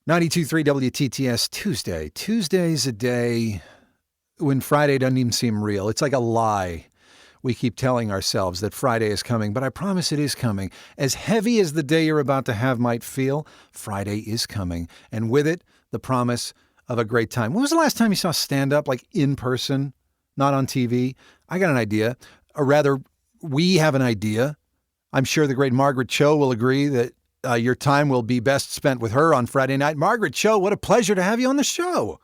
92.3 WTTS Tuesday. Tuesday's a day when Friday doesn't even seem real. It's like a lie. We keep telling ourselves that Friday is coming, but I promise it is coming. As heavy as the day you're about to have might feel, Friday is coming. And with it, the promise of a great time. When was the last time you saw stand-up, like in person, not on TV? I got an idea. Or rather, we have an idea. I'm sure the great Margaret Cho will agree that your time will be best spent with her on Friday night. Margaret Cho, what a pleasure to have you on the show.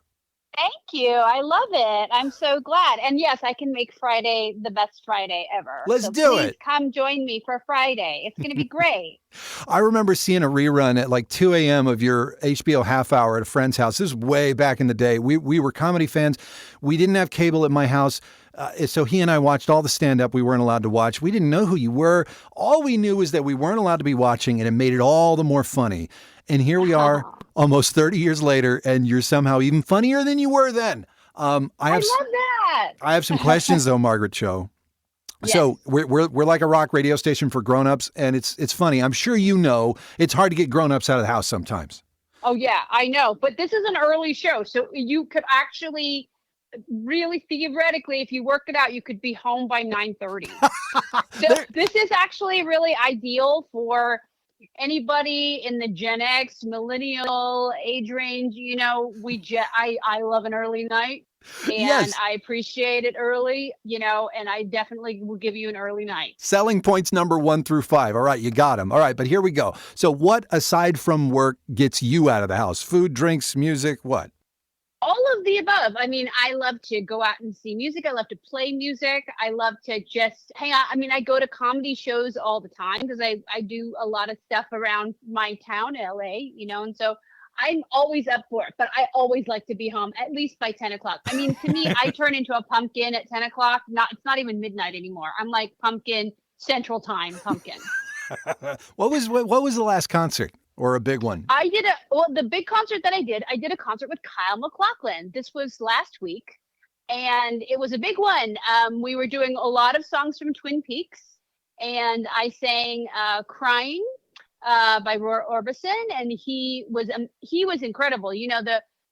Thank you. I love it. I'm so glad. And yes, I can make Friday the best Friday ever. Let's so do please it. Come join me for Friday. It's going to be great. I remember seeing a rerun at like 2 a.m. of your HBO half hour at a friend's house. This is way back in the day. We were comedy fans. We didn't have cable at my house. So he and I watched all the stand-up we weren't allowed to watch. We didn't know who you were. All we knew was that we weren't allowed to be watching, and it made it all the more funny. And here we are almost 30 years later, and you're somehow even funnier than you were then. I love that. I have some questions, though, Margaret Cho. Yes. So we're like a rock radio station for grown-ups, and it's funny. I'm sure you know it's hard to get grown-ups out of the house sometimes. Oh, yeah, I know. But this is an early show, so you could actually... really theoretically, if you work it out, you could be home by 9:30. So this is actually really ideal for anybody in the Gen X, millennial age range. You know, I love an early night, and Yes. I appreciate it early. You know, and I definitely will give you an early night. Selling points number 1 through 5. All right, you got them. All right, but here we go. So what, aside from work, gets you out of the house? Food, drinks, music, what? All of the above. I mean, I love to go out and see music. I love to play music. I love to just hang out. I mean, I go to comedy shows all the time because I do a lot of stuff around my town, LA, you know, and so I'm always up for it, but I always like to be home at least by 10 o'clock. I mean, to me, I turn into a pumpkin at 10 o'clock. It's not even midnight anymore. I'm like pumpkin Central Time pumpkin. What was the last concert? Or a big one? The big concert that I did a concert with Kyle MacLachlan. This was last week, and it was a big one. We were doing a lot of songs from Twin Peaks, and I sang Crying by Roy Orbison, and he was incredible. You know,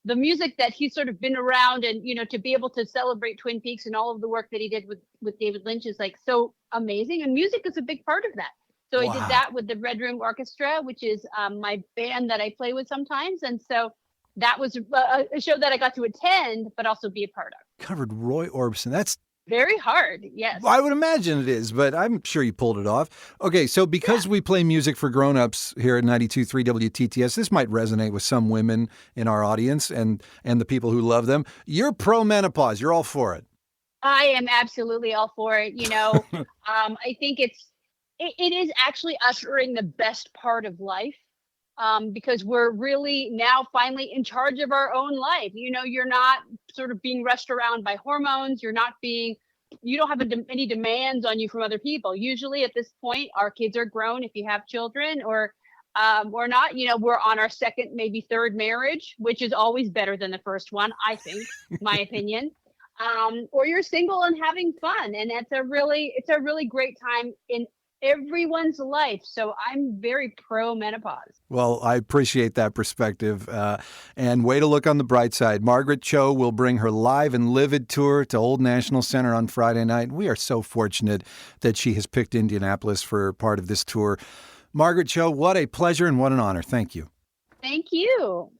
the music that he's sort of been around, and, you know, to be able to celebrate Twin Peaks and all of the work that he did with David Lynch is like so amazing, and music is a big part of that. So Wow. I did that with the Red Room Orchestra, which is my band that I play with sometimes. And so that was a show that I got to attend, but also be a part of. Covered Roy Orbison. That's very hard. Yes. I would imagine it is, but I'm sure you pulled it off. Okay, so because we play music for grown-ups here at 92.3 WTTS, this might resonate with some women in our audience and the people who love them. You're pro-menopause. You're all for it. I am absolutely all for it. You know, I think it is actually ushering the best part of life, because we're really now finally in charge of our own life. You know, you're not sort of being rushed around by hormones. You don't have any demands on you from other people. Usually at this point, our kids are grown if you have children, or not. You know, we're on our second, maybe third marriage, which is always better than the first one, I think, my opinion. Or you're single and having fun. And it's a really great time in everyone's life. So I'm very pro menopause. Well, I appreciate that perspective. And way to look on the bright side. Margaret Cho will bring her live and livid tour to Old National Center on Friday night. We are so fortunate that she has picked Indianapolis for part of this tour. Margaret Cho, what a pleasure and what an honor. Thank you. Thank you.